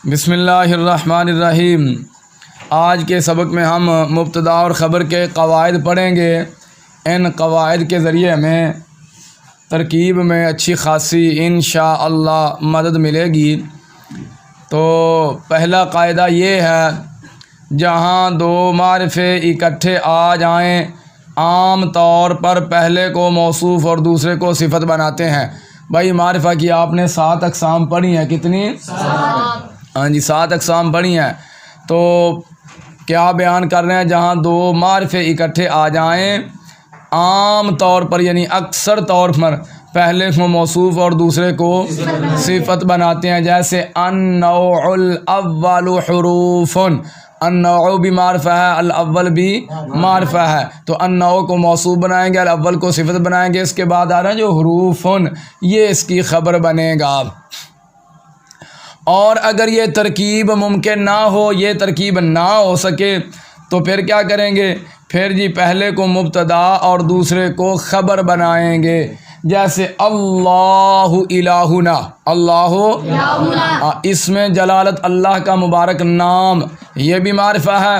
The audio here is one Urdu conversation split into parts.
بسم اللہ الرحمن الرحیم۔ آج کے سبق میں ہم مبتدا اور خبر کے قواعد پڑھیں گے۔ ان قواعد کے ذریعے ہمیں ترکیب میں اچھی خاصی انشاءاللہ مدد ملے گی۔ تو پہلا قاعدہ یہ ہے، جہاں دو معرفے اکٹھے آ جائیں عام طور پر پہلے کو موصوف اور دوسرے کو صفت بناتے ہیں۔ بھائی معرفہ کی آپ نے 7 اقسام پڑھی ہیں، کتنی؟ 7۔ ہاں جی، 7 اقسام پڑھی ہیں۔ تو کیا بیان کر رہے ہیں؟ جہاں دو معرفے اکٹھے آ جائیں عام طور پر، یعنی اکثر طور پر پہلے کو موصوف اور دوسرے کو صفت بناتے ہیں۔ جیسے النوع الاول حروف، النوع بھی معرفہ ہے، الاول بھی معرفہ ہے، تو النوع کو موصوف بنائیں گے، الاول کو صفت بنائیں گے۔ اس کے بعد آ رہا ہے جو حروف، یہ اس کی خبر بنے گا۔ اور اگر یہ ترکیب ممکن نہ ہو، یہ ترکیب نہ ہو سکے تو پھر کیا کریں گے؟ پھر جی پہلے کو مبتدا اور دوسرے کو خبر بنائیں گے۔ جیسے اللہ الہنا، اللہ اس میں جلالت اللہ کا مبارک نام، یہ بھی معرفہ ہے۔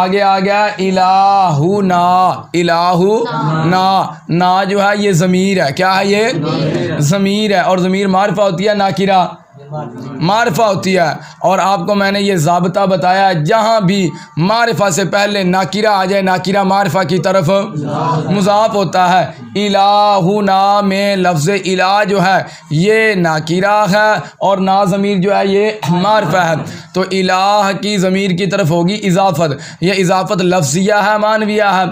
آگے آ گیا الہنا، الہنا، نا جو ہے یہ ضمیر ہے۔ کیا ہے؟ یہ ضمیر ہے، اور ضمیر معرفہ ہوتی ہے، ناکرہ معرفہ ہوتی ہے۔ اور آپ کو میں نے یہ ضابطہ بتایا، جہاں بھی معرفہ سے پہلے ناکرہ آ جائے، ناکرہ معرفہ کی طرف مضاف ہوتا ہے۔ الہنا میں لفظ الہ جو ہے یہ ناکرہ ہے، اور نا ضمیر جو ہے یہ معرفہ ہے، تو الہ کی ضمیر کی طرف ہوگی اضافت۔ یہ اضافت لفظیہ ہے، معنویہ ہے؟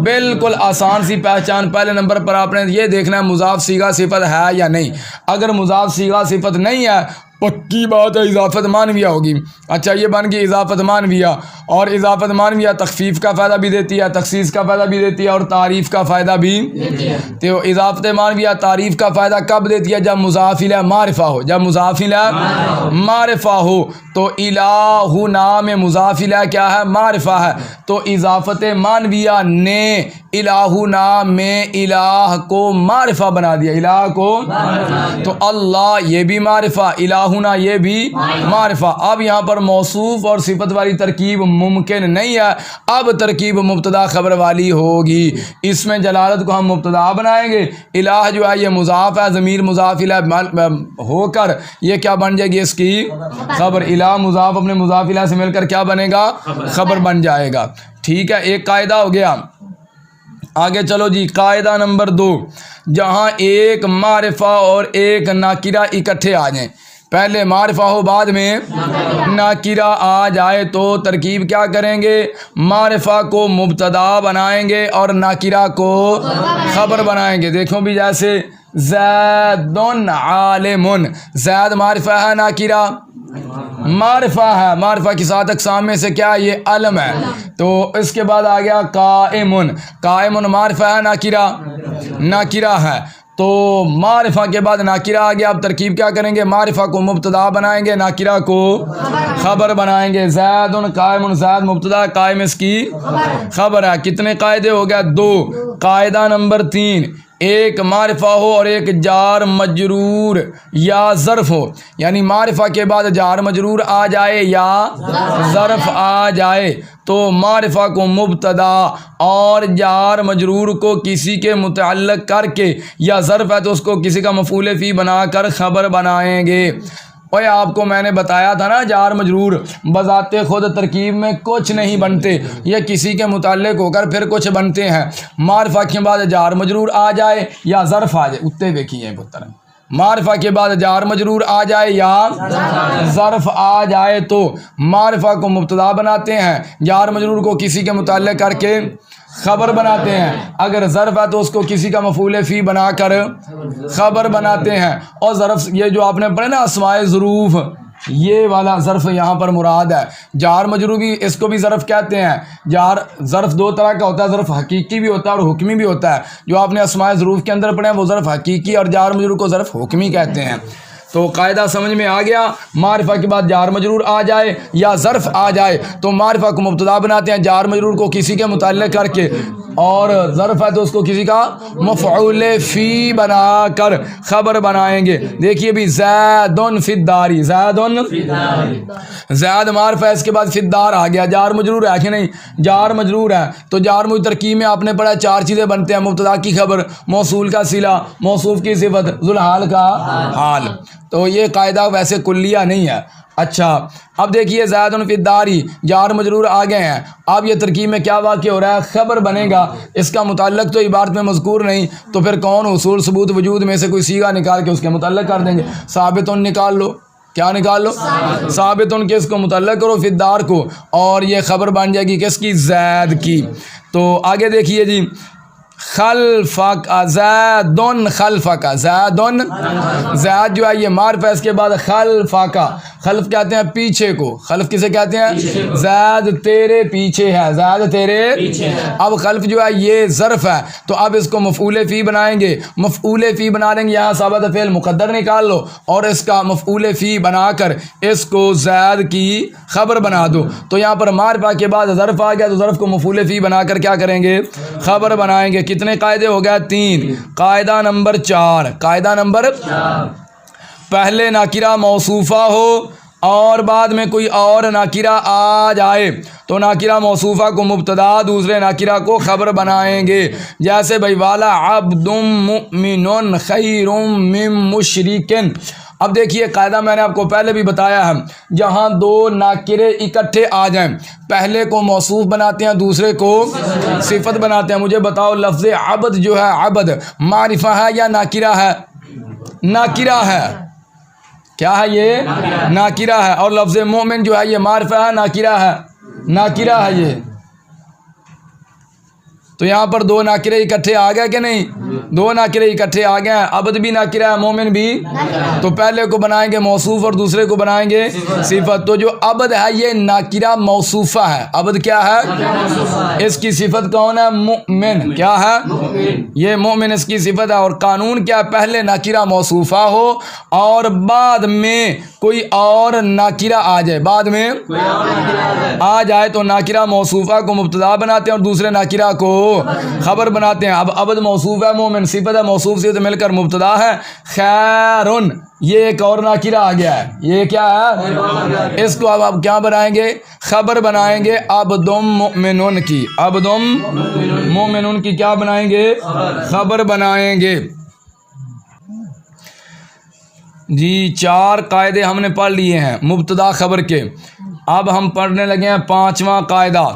بالکل آسان سی پہچان۔ پہلے نمبر پر آپ نے یہ دیکھنا ہے مضاف صیغہ صفت ہے یا نہیں۔ اگر مضاف صیغہ صفت نہیں ہے، پکی بات ہے اضافت معنویہ ہوگی۔ اچھا، یہ بن گئی اضافت معنویہ، اور اضافت معنویہ تخفیف کا فائدہ بھی دیتی ہے، تخصیص کا فائدہ بھی دیتی ہے، اور تعریف کا فائدہ بھی دیتی ہے۔ تو اضافت معنویہ تعریف کا فائدہ کب دیتی ہے؟ جب مضاف الیہ معرفہ ہو، جب مضاف الیہ معرفہ ہو۔ تو الہنا میں مضاف الیہ کیا ہے؟ معرفہ ہے، تو اضافت معنویہ نے الہنا میں الہ کو معرفہ بنا دیا، الہ کو۔ تو اللہ یہ بھی معرفہ، الہنا یہ بھی معرفہ۔ اب یہاں پر موصوف اور صفت والی ترکیب ممکن نہیں ہے، اب ترکیب مبتدا خبر والی ہوگی۔ اس میں جلالت کو ہم مبتدا بنائیں گے، الہ جو ہے یہ مضاف ہے، ضمیر مضاف الیہ ہو کر یہ کیا بن جائے گی؟ اس کی خبر۔ الہ مضاف اپنے مضاف الیہ سے مل کر کیا بنے گا؟ خبر بن جائے گا۔ ٹھیک ہے، ایک قاعدہ ہو گیا۔ آگے چلو جی، قاعدہ نمبر 2، جہاں ایک معرفہ اور ایک ناکرہ اکٹھے آ جائیں، پہلے معرفہ ہو بعد میں ناکرہ آ جائے، تو ترکیب کیا کریں گے؟ معرفہ کو مبتدا بنائیں گے اور ناکرہ کو خبر بنائیں گے۔ دیکھو بھی، جیسے زید عالم، زید معرفہ ہے، ناکرہ معرفہ ہے۔ معرفہ کی 7 اقسام میں سے کیا ہے؟ یہ علم ہے۔ تو اس کے بعد آ گیا قائم، قائم معرفہ ہے، ناکرہ ناکرہ ہے۔ تو معرفہ کے بعد ناکرہ آ گیا، اب ترکیب کیا کریں گے؟ معرفہ کو مبتدا بنائیں گے، ناکرہ کو خبر بنائیں گے۔ زید قائم، زید مبتدا، قائم اس کی خبر ہے۔ کتنے قاعدے ہو گیا؟ 2۔ قاعدہ نمبر 3، ایک معرفہ ہو اور ایک جار مجرور یا ظرف ہو، یعنی معرفہ کے بعد جار مجرور آ جائے یا ظرف آ جائے، تو معرفہ کو مبتدا اور جار مجرور کو کسی کے متعلق کر کے، یا ظرف ہے تو اس کو کسی کا مفعول فی بنا کر خبر بنائیں گے۔ اور آپ کو میں نے بتایا تھا نا، جار مجرور بذات خود ترکیب میں کچھ نہیں بنتے، یہ کسی کے متعلق ہو کر پھر کچھ بنتے ہیں۔ معرفہ کے بعد جار مجرور آ جائے یا ظرف آ جائے، اتنے دیکھیے پتر، معرفہ کے بعد جار مجرور آ جائے یا ظرف آ جائے تو معرفہ کو مبتدا بناتے ہیں، جار مجرور کو کسی کے متعلق کر کے خبر بناتے ہیں۔ اگر ظرف ہے تو اس کو کسی کا مفعول فی بنا کر خبر بناتے ہیں۔ اور ظرف یہ جو آپ نے پڑھے نا اسماء ظروف، یہ والا ظرف یہاں پر مراد ہے۔ جار مجرور بھی اس کو بھی ظرف کہتے ہیں۔ ظرف 2 طرح کا ہوتا ہے، ظرف حقیقی بھی ہوتا ہے اور حکمی بھی ہوتا ہے۔ جو آپ نے اسماء ظروف کے اندر پڑھے ہیں وہ ظرف حقیقی، اور جار مجرور کو ظرف حکمی کہتے ہیں۔ تو قاعدہ سمجھ میں آ گیا. معرفہ کے بعد جار مجرور آ جائے یا ظرف آ جائے تو معرفہ کو مبتدا بناتے ہیں, جار مجرور کو کسی کے متعلق کر کے, اور ظرف ہے تو اس کو کسی کا مفعول فی بنا کر خبر بنائیں گے. دیکھیے بھی زید فی الداری, زید معرفہ ہے, اس کے بعد فی الدار آ گیا, جار مجرور ہے کہ نہیں, جار مجرور ہے تو جار مجرور ترکیب میں آپ نے پڑھا 4 چیزیں بنتے ہیں, مبتدا کی خبر, موصول کا صلہ, موصوف کی صفت, ذوالحال کا حال. تو یہ قاعدہ ویسے کلیہ نہیں ہے. اچھا اب دیکھیے زید فی الداری جار مجرور آ گئے ہیں. اب یہ ترکیب میں کیا واقع ہو رہا ہے, خبر بنے گا, اس کا متعلق تو عبارت میں مذکور نہیں, تو پھر کون اصول ثبوت وجود میں سے کوئی صیغہ نکال کے اس کے متعلق کر دیں گے. ثابت نکال لو, کیا نکال لو, ثابت کے اس کو متعلق کرو فی الدار کو, اور یہ خبر بن جائے گی کس کی, زید کی. تو آگے دیکھیے جی, خلفک زید خلفک, زید جو ہے یہ معرفہ ہے, اس کے بعد خلفک, خلف کہتے ہیں پیچھے کو, خلف کسے کہتے ہیں, زید تیرے پیچھے ہے, زید تیرے پیچھے. اب خلف جو ہے یہ ظرف ہے تو اب اس کو مفعول فی بنائیں گے, مفعول فی بنا دیں گے, یہاں ثابت فعل مقدر نکال لو اور اس کا مفعول فی بنا کر اس کو زید کی خبر بنا دو. تو یہاں پر معرفہ کے بعد ظرف آ گیا تو ظرف کو مفعول فی بنا کر کیا کریں گے, خبر بنائیں گے. کتنے قاعدے ہو گئے, 3. قاعدہ نمبر 4, قاعدہ نمبر 4, پہلے ناکرہ موصوفہ ہو اور بعد میں کوئی اور ناکرہ آ جائے تو ناکرہ موصوفہ کو مبتدا, دوسرے ناکرہ کو خبر بنائیں گے. جیسے بھائی والا عبد مؤمن خیر من مشرک. اب دیکھیے قاعدہ میں نے آپ کو پہلے بھی بتایا ہے, جہاں 2 ناکرے اکٹھے آ جائیں پہلے کو موصوف بناتے ہیں دوسرے کو صفت بناتے ہیں. مجھے بتاؤ لفظ عبد جو ہے, عبد معرفہ ہے یا ناکرہ ہے, ناکرہ ہے, کیا ہے یہ, ناکرہ ہے. اور لفظ مومن جو ہے یہ معرفہ ہے ناکرہ ہے, ناکرہ ہے یہ. تو یہاں پر 2 ناکرے اکٹھے آ گئے کہ نہیں, 2 ناکرے اکٹھے آ گئے ہیں, عبد بھی ناکرہ ہے مومن بھی, تو پہلے کو بنائیں گے موصوف اور دوسرے کو بنائیں گے صفت. تو جو عبد ہے یہ ناکرہ موصوفہ ہے, عبد کیا ہے, اس کی صفت کون ہے, مؤمن, کیا ہے یہ مومن اس کی صفت ہے. اور قانون کیا ہے, پہلے ناکرہ موصوفہ ہو اور بعد میں کوئی اور ناکرہ آ جائے, بعد میں آ جائے تو ناکرہ موصوفہ کو مبتدا بناتے ہیں اور دوسرے ناکرہ کو خبر بناتے ہیں. اب عبد موصوف ہے, مومن صفت ہے, موصوف سے مل کر مبتدا ہے. خیرن یہ ایک اور ناکرہ آ گیا ہے, یہ کیا ہے, اس کو اب آپ کیا بنائیں گے, خبر بنائیں گے. عبدم مؤمنون کی, عبدم مؤمنون کی کیا بنائیں گے, خبر بنائیں گے. جی 4 قاعدے ہم نے پڑھ لیے ہیں مبتدا خبر کے. اب ہم پڑھنے لگے ہیں 5واں قاعدہ.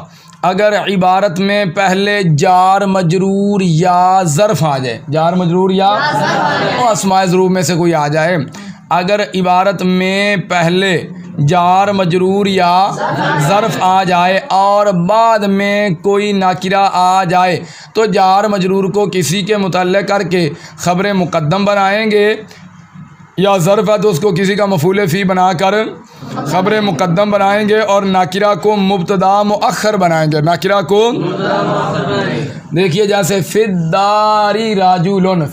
اگر عبارت میں پہلے جار مجرور یا ظرف آ جائے, جار مجرور یا اسماء ظروف میں سے کوئی آ جائے, اگر عبارت میں پہلے جار مجرور یا ظرف آ جائے اور بعد میں کوئی ناکرہ آ جائے تو جار مجرور کو کسی کے متعلق کر کے خبر مقدم بنائیں گے, یا ظرف ہے تو اس کو کسی کا مفعول فی بنا کر خبر مقدم بنائیں گے, اور ناکرہ کو مبتدا مؤخر بنائیں گے, ناکرہ کو. دیکھیے جیسے فداری راجولن,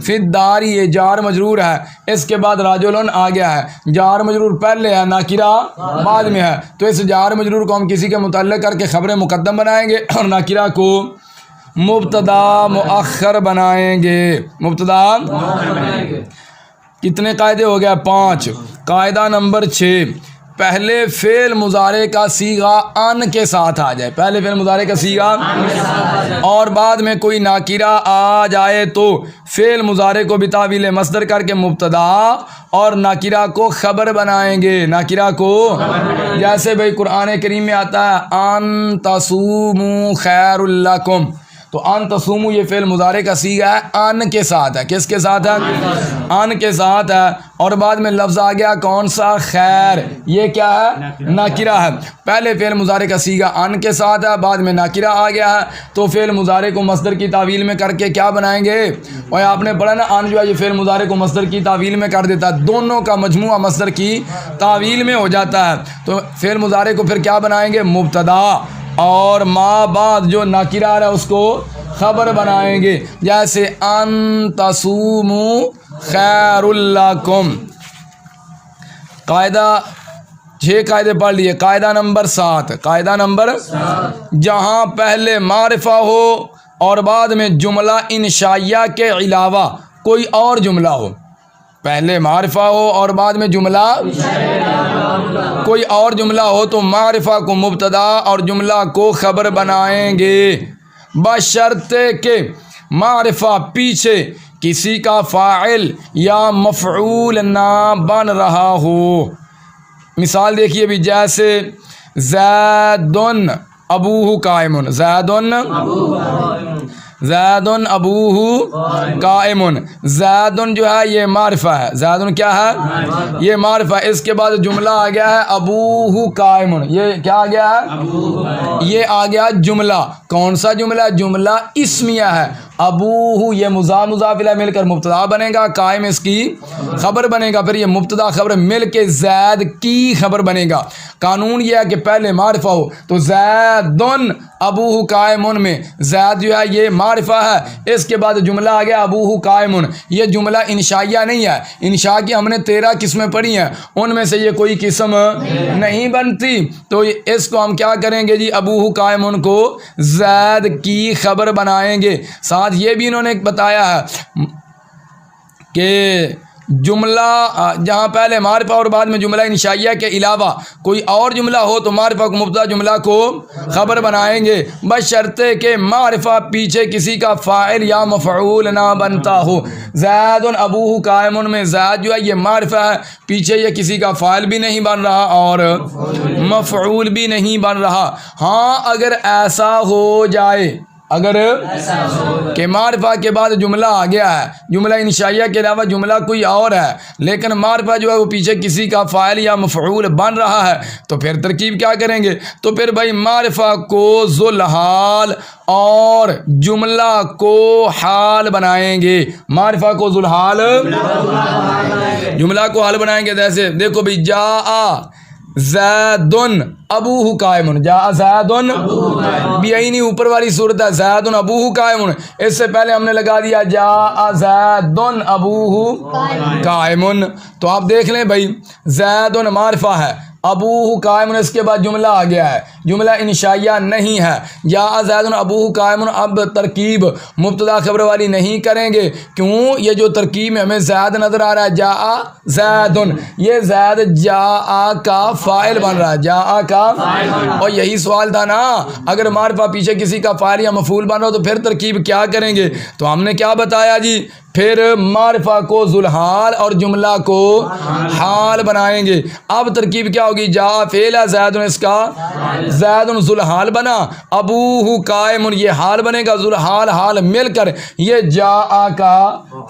فداری یہ جار مجرور ہے, اس کے بعد راجولن آ گیا ہے, جار مجرور پہلے ہے ناکرہ بعد میں ہے, تو اس جار مجرور کو ہم کسی کے متعلق کر کے خبر مقدم بنائیں گے اور ناکرہ کو مبتدا مؤخر بنائیں گے, مبتدا. کتنے قاعدے ہو گیا, 5. قاعدہ نمبر 6, پہلے فعل مضارع کا صیغہ ان کے ساتھ آ جائے, پہلے فعل مضارع کا صیغہ اور بعد میں کوئی ناکرہ آ جائے تو فعل مضارع کو بتاویل مصدر کر کے مبتدا اور ناکرہ کو خبر بنائیں گے, ناکرہ کو. جیسے بھائی قرآن کریم میں آتا ہے ان تصوموا خیر لکم, تو ان تصوموا یہ فعل مضارع کا صیغہ ہے, ان کے ساتھ ہے, کس کے ساتھ ہے, ان کے ساتھ ہے, اور بعد میں لفظ آ گیا کون سا, خیر, یہ کیا ہے, ناکرہ ہے. پہلے فعل مضارع کا صیغہ ان کے ساتھ ہے, بعد میں ناکرہ آ گیا ہے, تو فعل مضارع کو مصدر کی تعویل میں کر کے کیا بنائیں گے, اور آپ نے پڑھا نا ان جو ہے یہ فعل مضارع کو مصدر کی تعویل میں کر دیتا ہے, دونوں کا مجموعہ مصدر کی تعویل میں ہو جاتا ہے, تو فعل مضارع کو پھر کیا بنائیں گے, مبتدا, اور ما بعد جو ناکرہ ہے اس کو خبر بنائیں گے. جیسے ان تصوموا خیر لکم. قاعدہ 6 قاعدے پڑھ لیے. قاعدہ نمبر 7. قاعدہ نمبر جہاں پہلے معرفہ ہو اور بعد میں جملہ انشائیہ کے علاوہ کوئی اور جملہ ہو. پہلے معرفہ ہو اور بعد میں جملہ کوئی اور جملہ ہو تو معرفہ کو مبتدا اور جملہ کو خبر بنائیں گے بشرطے کہ معرفہ پیچھے کسی کا فاعل یا مفعول نہ بن رہا ہو. مثال دیکھیے بھی، جیسے زیدن ابوہ قائمن. زیدن ابوہ قائمن. زیدن جو ہے یہ معرفہ ہے. زیدن کیا ہے؟ یہ معرفہ. اس کے بعد جملہ آ گیا ہے ابوہ قائمن. یہ کیا آ گیا ہے؟ یہ آ گیا جملہ. کون سا جملہ؟ جملہ اسمیہ ہے. ابوہ یہ مضاف مضاف الیہ مل کر مبتدا بنے گا، قائم اس کی خبر بنے گا، پھر یہ مبتدا خبر مل کے زید کی خبر بنے گا. قانون یہ ہے کہ پہلے معرفہ ہو تو زیدن ابوہ قائمن میں زید جو ہے یہ معرفہ ہے. اس کے بعد جملہ آ گیا ابوہ قائمن. یہ جملہ انشائیہ نہیں ہے. انشاء کی ہم نے 13 قسمیں پڑھی ہیں، ان میں سے یہ کوئی قسم نہیں بنتی. تو اس کو ہم کیا کریں گے جی؟ ابوہ قائمن کو زید کی خبر بنائیں گے. ساتھ یہ بھی انہوں نے بتایا ہے کہ جملہ جہاں پہلے معرفہ اور بعد میں جملہ انشائیہ کے علاوہ کوئی اور جملہ ہو تو معرفہ کو مبتدا جملہ کو خبر بنائیں گے بشرطے کہ معرفہ پیچھے کسی کا فاعل یا مفعول نہ بنتا ہو. زید ابوہ قائمن میں زید جو ہے یہ معرفہ ہے، پیچھے یہ کسی کا فاعل بھی نہیں بن رہا اور مفعول بھی نہیں بن رہا. ہاں اگر ایسا ہو جائے، اگر کہ معرفہ کے بعد جملہ آ گیا ہے، جملہ انشائیہ کے علاوہ جملہ کوئی اور ہے، لیکن معرفہ جو ہے وہ پیچھے کسی کا فاعل یا مفعول بن رہا ہے، تو پھر ترکیب کیا کریں گے؟ تو پھر بھائی معرفہ کو ذوالحال اور جملہ کو حال بنائیں گے. معرفہ کو ذوالحال، جملہ کو حال بنائیں گے. جیسے دیکھو بھائی، جاء زیدن ابوہ قائمن. جاء زیدن بیعینی اوپر والی صورت ہے، زیدن ابوہ قائمن. اس سے پہلے ہم نے لگا دیا جاء زیدن ابوہ قائمن. تو آپ دیکھ لیں بھائی، زیدن معرفہ ہے، ابوہ قائمن اس کے بعد جملہ آ گیا ہے، جملہ انشائیہ نہیں ہے. جاء زیدن ابوہ قائمن. اب ترکیب مبتدا خبر والی نہیں کریں گے. کیوں؟ یہ جو ترکیب میں ہمیں زید نظر آ رہا ہے، جاء زیدن، یہ زید جاء کا فاعل بن رہا ہے، جاء کا. اور یہی سوال تھا نا، اگر معرفہ پیچھے کسی کا فاعل یا مفعول بن رہا ہو تو پھر ترکیب کیا کریں گے؟ تو ہم نے کیا بتایا جی؟ پھر معرفہ کو ذوالحال اور جملہ کو حال بنائیں گے. اب ترکیب کیا ہوگی؟ جا فعل ہے، زید اس کا زید ذوالحال بنا، ابوہ قائم یہ حال بنے گا، ذوالحال حال مل کر یہ جا کا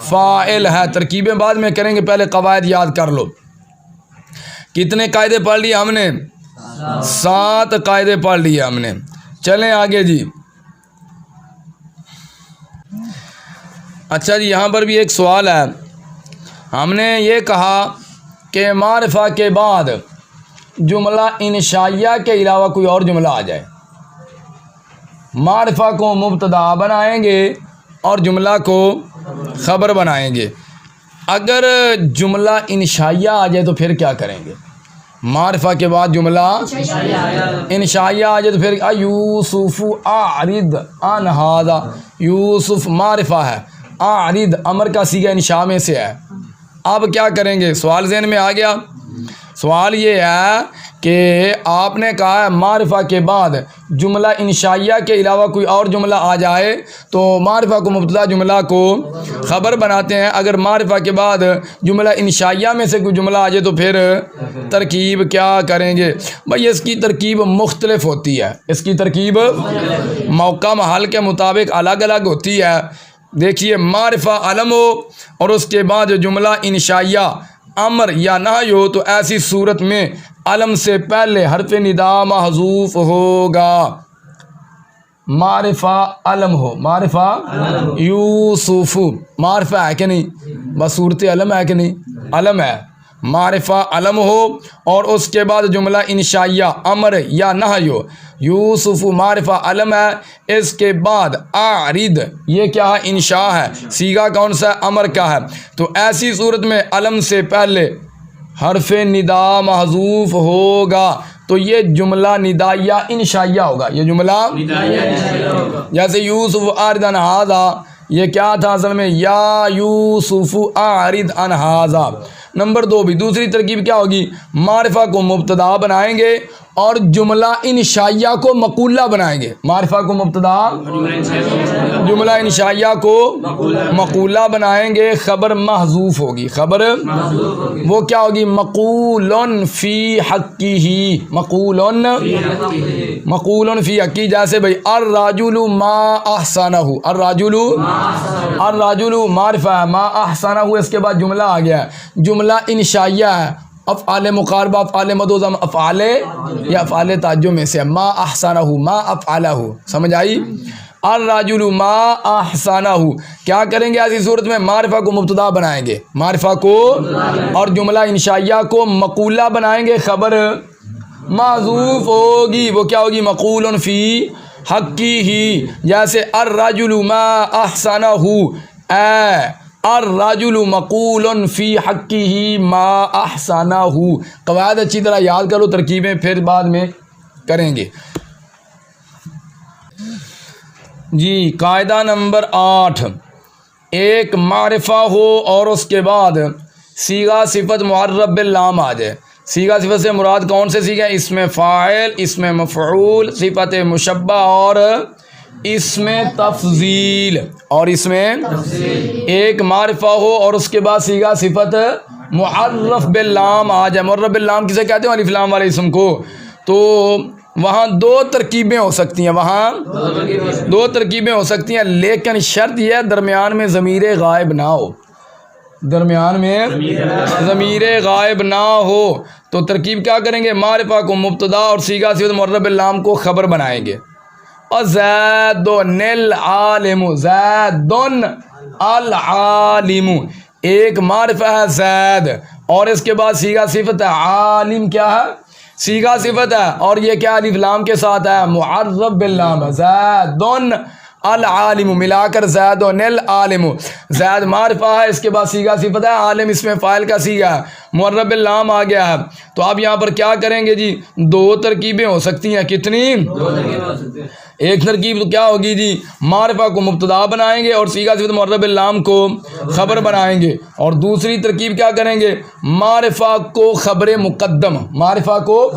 فاعل ہے. ترکیبیں بعد میں کریں گے، پہلے قواعد یاد کر لو. کتنے قاعدے پڑھ لیے ہم نے؟ 7 قاعدے پڑھ لیے ہم نے. چلیں آگے جی. اچھا جی، یہاں پر بھی ایک سوال ہے. ہم نے یہ کہا کہ معرفہ کے بعد جملہ انشائیہ کے علاوہ کوئی اور جملہ آ جائے، معرفہ کو مبتدا بنائیں گے اور جملہ کو خبر بنائیں گے. اگر جملہ انشائیہ آ جائے تو پھر کیا کریں گے؟ معرفہ کے بعد جملہ انشائیہ آ جائے تو پھر یوسف اعرض عن ھذا. یوسف معرفہ ہے، اعرض امر کا صیغہ انشاء میں سے ہے. اب کیا کریں گے؟ سوال ذہن میں آ گیا. سوال یہ ہے کہ آپ نے کہا ہے معرفہ کے بعد جملہ انشائیہ کے علاوہ کوئی اور جملہ آ جائے تو معرفہ کو مبتدا جملہ کو خبر بناتے ہیں. اگر معرفہ کے بعد جملہ انشائیہ میں سے کوئی جملہ آ جائے تو پھر ترکیب کیا کریں گے؟ بھائی اس کی ترکیب مختلف ہوتی ہے، اس کی ترکیب موقع محل کے مطابق الگ الگ ہوتی ہے. دیکھیے، معرفہ علم ہو اور اس کے بعد جملہ انشائیہ امر یا نہی ہو تو ایسی صورت میں علم سے پہلے حرف ندا محذوف ہوگا. معرفہ علم ہو، معرفہ یوسف معرفہ ہے کہ نہیں؟ بس صورت علم ہے کہ نہیں؟ علم ہے. معرفہ علم ہو اور اس کے بعد جملہ انشائیہ امر یا نہی ہو. یوسف معرفہ علم ہے, اس کے بعد اعرض یہ کیا ہے؟ انشاء ہے. صیغہ کون سا ہے؟ امر کا ہے. تو ایسی صورت میں علم سے پہلے حرف ندا محذوف ہوگا تو یہ جملہ ندائیہ انشائیہ ہوگا. یہ جملہ جیسے یوسف اعرض عن ھذا, یہ کیا تھا اصل میں؟ یا یوسف اعرض عن ھذا. نمبر 2 بھی دوسری ترکیب کیا ہوگی؟ معرفہ کو مبتدا بنائیں گے اور جملہ انشائیہ کو مقولہ بنائیں گے. معرفہ کو مبتدا, جملہ انشائیہ کو مقولہ بنائیں گے. خبر محذوف ہوگی. خبر وہ کیا ہوگی؟ مقولن فی حقہ. مقولن فی حقہ. جیسے بھائی الرجل ما احسنہ. الرجل معرفہ ہے, ما احسنہ اس کے بعد جملہ آ گیا ہے. جملہ انشائیہ ہے. افعال مقاربہ, افعال مدوزم, افعال یا افعال تعجب میں سے. ما احسنہ, ما افعلہ. سمجھ آئی؟ الرجل ما احسنہ. کیا کریں گے ایسی صورت میں؟ معرفہ کو مبتدا بنائیں گے, معرفہ کو, اور جملہ انشائیہ کو مقولہ بنائیں گے. خبر محذوف ہوگی. وہ کیا ہوگی؟ مقول فی حقہ. جیسے الرجل ما احسنہ, الرجل مقول فی حقہ ما احسنہ. قواعد اچھی طرح یاد کرو, ترکیبیں پھر بعد میں کریں گے. جی قاعدہ نمبر 8, ایک معرفہ ہو اور اس کے بعد صیغہ صفت معرب باللام آ جائے. صیغہ صفت سے مراد کون سے صیغہ؟ اسم فاعل, اسم مفعول, صفت مشبہ اور اس میں تفضیل. اور اس میں ایک معرفہ ہو اور اس کے بعد صیغہ صفت معرف باللام آ جائے. معرف باللام کسے کہتے ہیں؟ الف لام والے اسم کو. تو وہاں 2 ترکیبیں ہو سکتی ہیں. وہاں 2 ترکیبیں ہو سکتی ہیں, لیکن شرط یہ ہے درمیان میں ضمیر غائب نہ ہو. درمیان میں ضمیر غائب نہ ہو. تو ترکیب کیا کریں گے؟ معرفہ کو مبتدا اور صیغہ صفت معرف باللام کو خبر بنائیں گے. اور زیدن العالم, زیدن العالم, ایک معرفہ ہے زید اور اس کے بعد صیغہ صفت ہے عالم. کیا ہے؟ صیغہ صفت ہے, اور یہ کیا الف لام کے ساتھ ہے؟ معرف باللام ہے. زیدن العالم ملا کر زیدن العالم. زید معرفہ ہے, اس کے بعد صیغہ صفت ہے, عالم اس میں فاعل کا صیغہ ہے, معرف باللام آ گیا ہے. تو اب یہاں پر کیا کریں گے جی؟ 2 ترکیبیں ہو سکتی ہیں. کتنی؟ 2 ترکیبیں ہو سکتی ہیں. ایک ترکیب تو کیا ہوگی جی؟ معرفہ کو مبتدا بنائیں گے اور صیغہ صفت معرف باللام کو خبر بنائیں گے. اور دوسری ترکیب کیا کریں گے؟ معرفہ کو خبر مقدم, معرفہ کو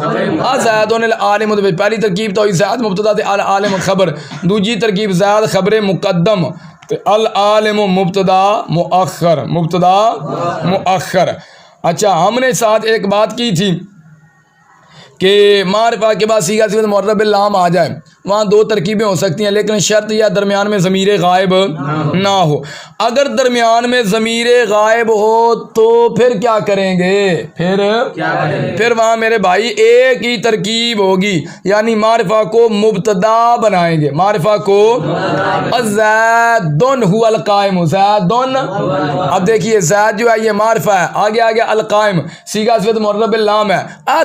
زید العالم. پہلی ترکیب تو زید مبتدا تھے, العالم خبر. دوسری ترکیب زید خبر مقدم, العالم مبتدا مؤخر, مبتدا مؤخر. اچھا, ہم نے ساتھ ایک بات کی تھی کہ معرفہ کے بعد صیغہ صفت معرف باللام آ جائے. وہاں 2 ترکیبیں ہو سکتی ہیں, لیکن شرط یہ درمیان میں ضمیر غائب نہ ہو. اگر درمیان میں ضمیر غائب ہو تو پھر کیا کریں گے؟ پھر وہاں میرے بھائی ایک ہی ترکیب ہوگی, یعنی معرفہ کو مبتدا بنائیں گے. معرفہ کو زیدن هو القائم, زیدن. اب دیکھیے زید جو ہے یہ معرفہ ہے, آگے القائم صیغہ صفت معرف باللام ہے.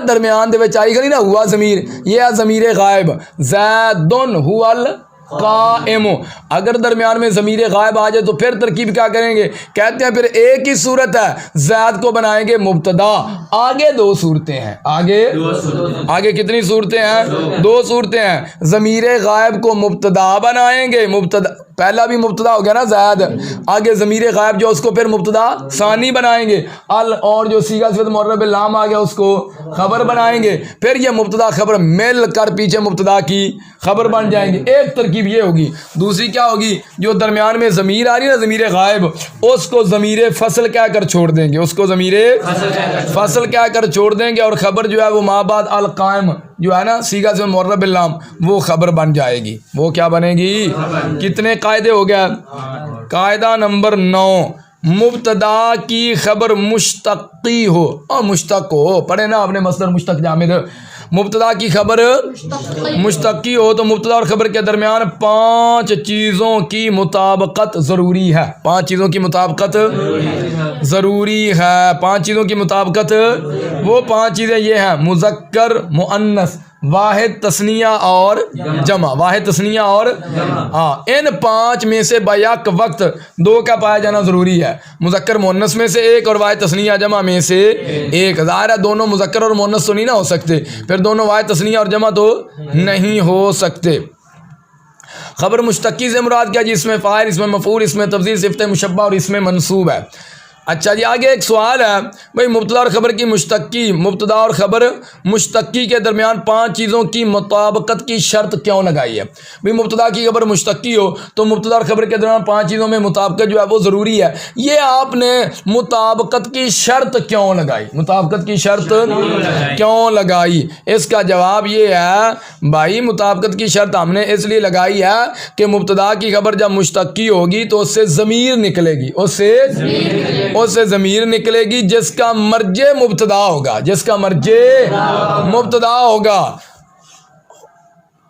درمیان دے وچ آئی گلی نا ہوا ضمیر, یہ ہے ضمیر غائب. زیدن هو القائم. اگر درمیان میں ضمیر غائب آ جائے تو پھر ترکیب کیا کریں گے؟ کہتے ہیں پھر ایک ہی صورت ہے, زید کو بنائیں گے مبتدا. آگے 2 صورتیں ہیں. آگے کتنی صورتیں ہیں؟ 2 صورتیں ہیں. ضمیر غائب کو مبتدا بنائیں گے, مبتدا پہلا بھی مبتدا ہو گیا نا زید, آگے ضمیر غائب جو اس کو پھر مبتدا ثانی بنائیں گے, اور جو صیغہ صفت معرف باللام آ گیا اس کو خبر بنائیں گے. پھر یہ مبتدا خبر مل کر پیچھے مبتدا کی خبر بن جائیں گے. ایک ترکیب یہ ہوگی. دوسری کیا ہوگی؟ جو درمیان میں ضمیر آ رہی ہے نا ضمیر غائب, اس کو ضمیر فصل کہہ کر چھوڑ دیں گے, اس کو ضمیر فصل کہہ کر چھوڑ دیں گے, اور خبر جو ہے وہ ما بعد القائم جو ہے نا صیغہ سے معرف باللام وہ خبر بن جائے گی. وہ کیا بنے گی؟ کتنے قاعدے ہو گیا؟ قاعدہ نمبر 9, مبتدا کی خبر مشتقی ہو, اور مشتق ہو. پڑھے نا آپ نے مصدر مشتق جامد. مبتدا کی خبر مشتقی ہو تو مبتدا اور خبر کے درمیان 5 چیزوں کی مطابقت ضروری ہے. 5 چیزوں کی مطابقت ضروری ہے. 5 چیزوں کی مطابقت وہ 5 چیزیں یہ ہیں: مذکر، مؤنث، واحد، تثنیہ اور جمع. واحد، تثنیہ اور ان 5 میں سے بیک وقت 2 کا پایا جانا ضروری ہے. مذکر مؤنث میں سے 1 اور واحد تثنیہ جمع میں سے 1. ظاہر ہے دونوں مذکر اور مؤنث تو نہیں نہ ہو سکتے، پھر دونوں واحد تثنیہ اور جمع تو نہیں ہو سکتے. خبر مشتقی سے مراد کیا جی؟ اس میں فاعل، اس میں مفعول، اس میں تفضیل، صفت مشبہ اور اس میں منصوب ہے. اچھا جی آگے ایک سوال ہے بھئی، مبتدا اور خبر کی مشتقی، مبتدا اور خبر مشتقی کے درمیان 5 چیزوں کی مطابقت کی شرط کیوں لگائی ہے؟ بھئی مبتدا کی خبر مشتقی ہو تو مبتدا اور خبر کے درمیان 5 چیزوں میں مطابقت جو ہے وہ ضروری ہے. یہ آپ نے مطابقت کی شرط کیوں لگائی؟ مطابقت کی شرط کیوں لگائی؟ اس کا جواب یہ ہے بھائی مطابقت کی شرط ہم نے اس لیے لگائی ہے کہ مبتدا کی خبر جب مشتقی ہوگی تو اس سے ضمیر نکلے گی، اس سے ضمیر نکلے گی جس کا مرجع مبتدا ہوگا، جس کا مرجع مبتدا ہوگا.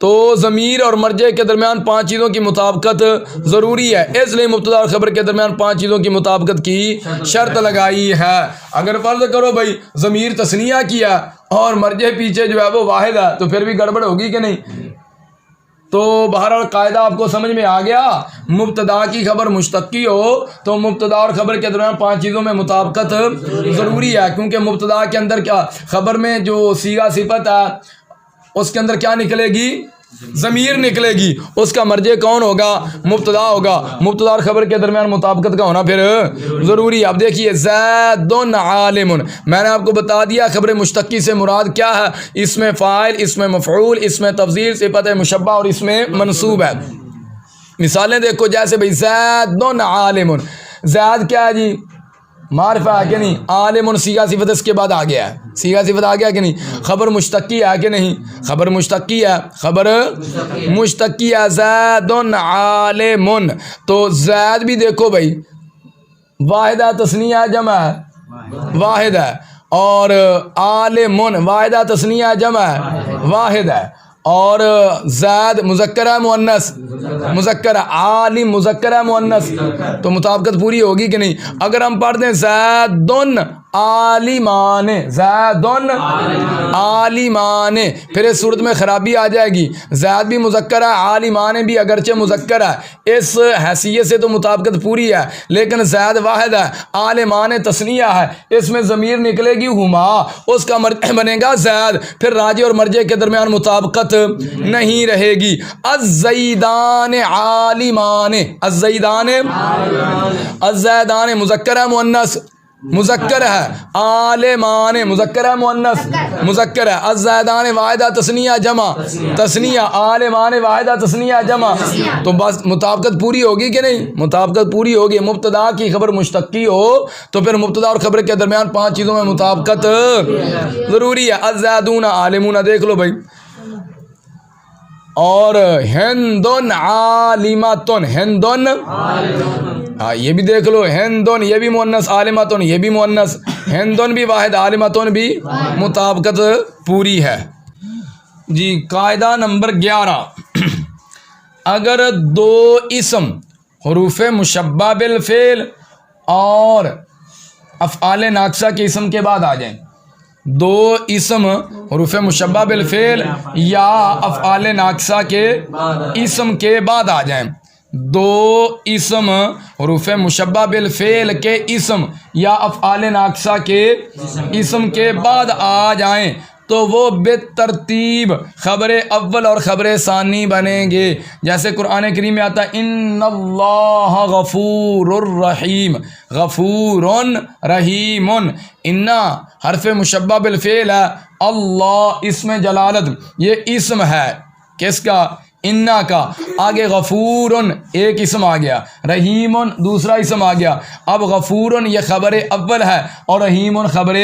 تو ضمیر اور مرجع کے درمیان 5 چیزوں کی مطابقت ضروری ہے، اس لیے مبتدا اور خبر کے درمیان 5 چیزوں کی مطابقت کی شرط لگائی ہے. اگر فرض کرو بھائی ضمیر تثنیہ کیا اور مرجع پیچھے جو ہے وہ واحد ہے تو پھر بھی گڑبڑ ہوگی کہ نہیں؟ تو بہرحال قاعدہ آپ کو سمجھ میں آ گیا. مبتدا کی خبر مشتقی ہو تو مبتدا اور خبر کے درمیان 5 چیزوں میں مطابقت ضروری ہے، کیونکہ مبتدا کے اندر کیا، خبر میں جو صیغہ صفت ہے اس کے اندر کیا نکلے گی؟ ضمیر نکلے گی. اس کا مرجع کون ہوگا؟ مبتدا ہوگا. مبتدا اور خبر کے درمیان مطابقت کا ہونا پھر ضروری ہے. اب دیکھیے زید عالم، میں نے آپ کو بتا دیا خبر مشتقی سے مراد کیا ہے. اس میں فاعل، اس میں مفعول، اس میں تفضیل، صفت مشبہ اور اس میں منصوب ہے. مثالیں دیکھو، جیسے بھائی زید عالم، زید کیا ہے جی؟ معرفہ ہے کہ نہیں؟ عالم صیغہ صفت اس کے بعد آ گیا ہے، صیغہ صفت آ گیا کہ نہیں؟ خبر مشتقی ہے کہ نہیں؟ خبر مشتقی ہے، خبر مشتقی ہے. زید عالم، تو زید بھی دیکھو بھائی واحد ہے، تثنیہ ہے، جمع ہے، واحد ہے. اور عالم واحد ہے، تثنیہ ہے، جمع ہے، واحد ہے. اور زید مذکر ہے، مؤنث مذکر ہے، عالم مذکر ہے، مؤنث. تو مطابقت پوری ہوگی کہ نہیں؟ اگر ہم پڑھ دیں زید عالمان، زید عالمان، پھر اس صورت میں خرابی آ جائے گی. زید بھی مذکر ہے، عالمان بھی اگرچہ مذکر ہے، اس حیثیت سے تو مطابقت پوری ہے، لیکن زید واحد ہے، عالمان تثنیہ ہے، اس میں ضمیر نکلے گی ہما، اس کا مرجع بنے گا زید، پھر راجع اور مرجع کے درمیان مطابقت نہیں رہے گی. الزیدان عالمان، الزیدان، الزیدان مذکر ہے، مؤنث مذکر ہے، عالمان مذکر ہے، مؤنث مذکر ہے. الزیدان واحدہ تثنیہ جمع، تثنیہ، عالمان واحدہ تثنیہ جمع. تو بس مطابقت پوری ہوگی کہ نہیں؟ مطابقت پوری ہوگی. مبتدا کی خبر مشتقی ہو تو پھر مبتدا اور خبر کے درمیان 5 چیزوں میں مطابقت ضروری ہے. الزیدون عالمون دیکھ لو بھائی. اور ہندن عالماتن، ہندن یہ بھی دیکھ لو، ہندن یہ بھی مؤنث، عالماتن یہ بھی مؤنث، ہندن بھی واحد، عالماتن بھی، مطابقت پوری ہے. جی قاعدہ نمبر 11، اگر 2 اسم حروف مشبہ بالفعل اور افعال ناقصہ کے اسم کے بعد آ جائیں، 2 اسم حروف مشبہ بالفعل یا افعال ناقصہ کے اسم کے بعد آ جائیں، 2 اسم حروف مشبہ بالفعل کے اسم یا افعال ناقصہ کے اسم کے بعد آ جائیں تو وہ بالترتیب خبر اول اور خبر ثانی بنیں گے. جیسے قرآن کریم میں آتا ہے ان اللہ غفور الرحیم، غفور رحیم. انا حرف مشبہ بالفعل ہے، اللہ اسم جلالت، یہ اسم ہے کس کا؟ انا کا. آگے غفور ایک اسم آ گیا، رحیم دوسرا اسم آ گیا. اب غفور یہ خبر اول ہے اور رحیم خبر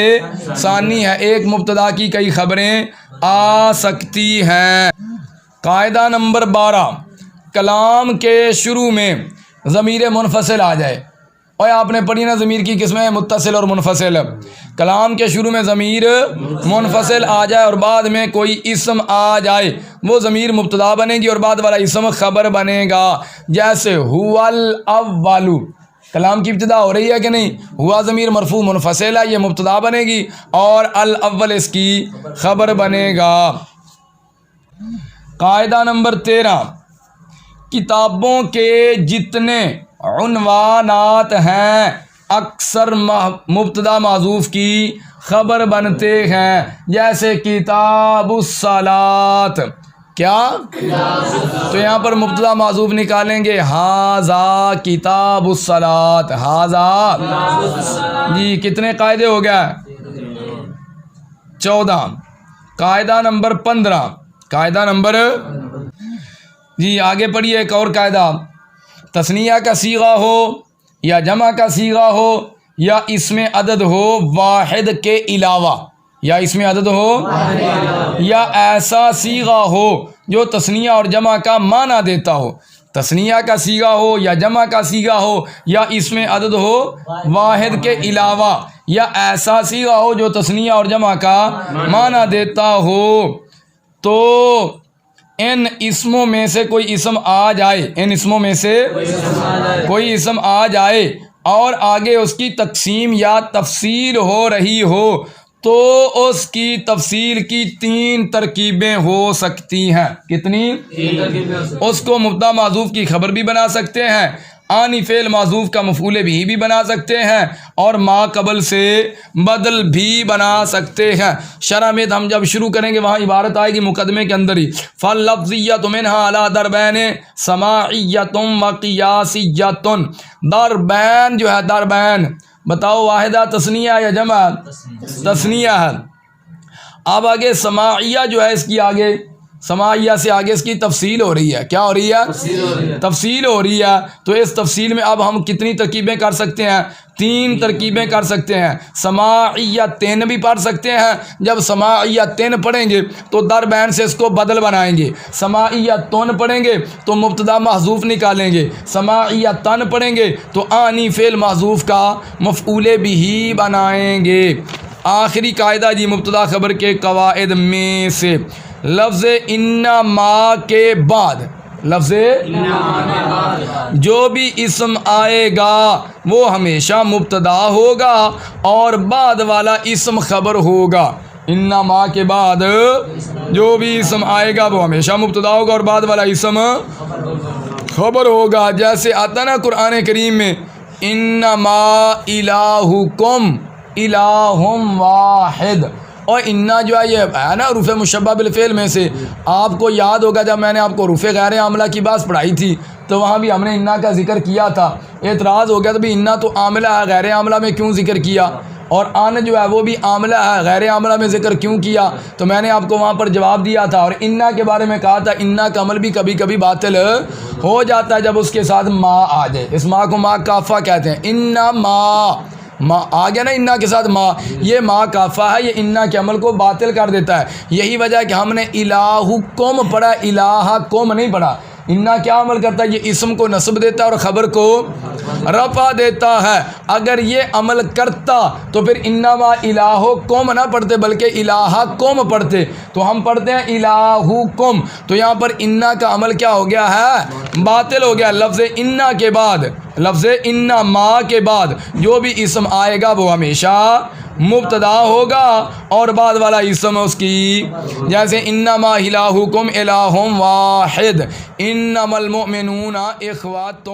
ثانی ہے. ایک مبتدا کی کئی خبریں آ سکتی ہیں. قاعدہ نمبر 12، کلام کے شروع میں ضمیر منفصل آ جائے اور آپ نے پڑھی نا ضمیر کی قسمیں متصل اور منفصل. کلام کے شروع میں ضمیر منفصل آ جائے اور بعد میں کوئی اسم آ جائے وہ ضمیر مبتدا بنے گی اور بعد والا اسم خبر بنے گا. جیسے هو الاول، کلام کی ابتدا ہو رہی ہے کہ نہیں، ہوا ضمیر مرفوع منفصل ہے، یہ مبتدا بنے گی اور الاول اس کی خبر بنے گا. قاعدہ نمبر 13، کتابوں کے جتنے عنوانات ہیں اکثر مبتدا محذوف کی خبر بنتے ہیں. جیسے کتاب الصلاۃ، کیا؟ تو یہاں پر مبتدا محذوف نکالیں گے، ھذا کتاب الصلاۃ، ھذا. جی کتنے قاعدے ہو گیا؟ 14. قاعدہ نمبر 15، قاعدہ نمبر جی آگے پڑھیے. ایک اور قاعدہ، تثنیہ کا صیغہ ہو یا جمع کا صیغہ ہو یا اسم عدد ہو واحد کے علاوہ، یا اسم عدد ہو یا ایسا صیغہ ہو جو تثنیہ اور جمع کا معنی دیتا ہو. تثنیہ کا صیغہ ہو یا جمع کا صیغہ ہو یا اسم عدد ہو واحد کے علاوہ یا ایسا صیغہ ہو جو تثنیہ اور جمع کا معنی دیتا ہو، تو ان اسموں میں سے کوئی اسم آ جائے، ان اسموں میں سے کوئی اسم آ جائے اور آگے اس کی تقسیم یا تفصیل ہو رہی ہو تو اس کی تفصیل کی 3 ترکیبیں ہو سکتی ہیں. کتنی؟ 3 ترکیبیں. اس کو مبتدا محذوف کی خبر بھی بنا سکتے ہیں، آنی فعل محذوف کا مفعول بھی بنا سکتے ہیں اور ما قبل سے بدل بھی بنا سکتے ہیں. شرح میں ہم جب شروع کریں گے وہاں عبارت آئے گی مقدمے کے اندر ہی، فاللفظیۃ منھا علی دربین سماعیۃ و قیاسیۃ. دربین جو ہے، دربین بتاؤ واحدہ تثنیہ یا جمع؟ تثنیہ ہے. اب آگے سماعیہ جو ہے، اس کی آگے سماعیہ سے آگے اس کی تفصیل ہو رہی ہے. کیا ہو رہی ہے؟ تفصیل ہو رہی ہے. تو اس تفصیل میں اب ہم کتنی ترکیبیں کر سکتے ہیں؟ 3 ترکیبیں کر سکتے ہیں. سماعیتین بھی پڑھ سکتے ہیں. جب سماعیتین پڑھیں گے تو دربین سے اس کو بدل بنائیں گے. سماعیتون پڑھیں گے تو مبتدا محذوف نکالیں گے. سماعیتن پڑھیں گے تو آنی فعل محذوف کا مفعول بھی بنائیں گے. آخری قاعدہ جی مبتدا خبر کے قواعد میں سے، لفظ انما کے بعد، لفظ جو بھی اسم آئے گا وہ ہمیشہ مبتدا ہوگا اور بعد والا اسم خبر ہوگا. انما کے بعد جو بھی اسم آئے گا وہ ہمیشہ مبتدا ہوگا اور بعد والا اسم خبر ہوگا. جیسے آتا نا قرآن کریم میں، انما الہکم الہ واحد، اور انا جو ہے یہ ہے نا حروف مشبہ بالفعل میں سے. آپ کو یاد ہوگا جب میں نے آپ کو حروف غیر عاملہ کی بات پڑھائی تھی تو وہاں بھی ہم نے انا کا ذکر کیا تھا. اعتراض ہو گیا تو بھی انا تو عاملہ ہے، غیر عاملہ میں کیوں ذکر کیا؟ اور ان جو ہے وہ بھی عاملہ ہے، غیر عاملہ میں ذکر کیوں کیا؟ تو میں نے آپ کو وہاں پر جواب دیا تھا. اور انا کے بارے میں کہا تھا انا کا عمل بھی کبھی کبھی باطل ہو جاتا ہے جب اس کے ساتھ ما آ جائے. اس ما کو ما کافہ کہتے ہیں. انا ما آ گیا نا انا کے ساتھ ما، یہ ما کافہ ہے، یہ انا کے عمل کو باطل کر دیتا ہے. یہی وجہ ہے کہ ہم نے الہکم پڑھا، الہکم نہیں پڑھا. انا کیا عمل کرتا ہے؟ یہ اسم کو نصب دیتا ہے اور خبر کو رفع دیتا ہے. اگر یہ عمل کرتا تو پھر انما الہکم نہ پڑھتے بلکہ الہکم پڑھتے. تو ہم پڑھتے ہیں الہکم، تو یہاں پر انا کا عمل کیا ہو گیا ہے؟ باطل ہو گیا. لفظ انا کے بعد، لفظ انا ما کے بعد جو بھی اسم آئے گا وہ ہمیشہ مبتدا ہوگا اور بعد والا اسم اس کی، جیسے انما الہکم الہ واحد، انما المؤمنون اخوۃ.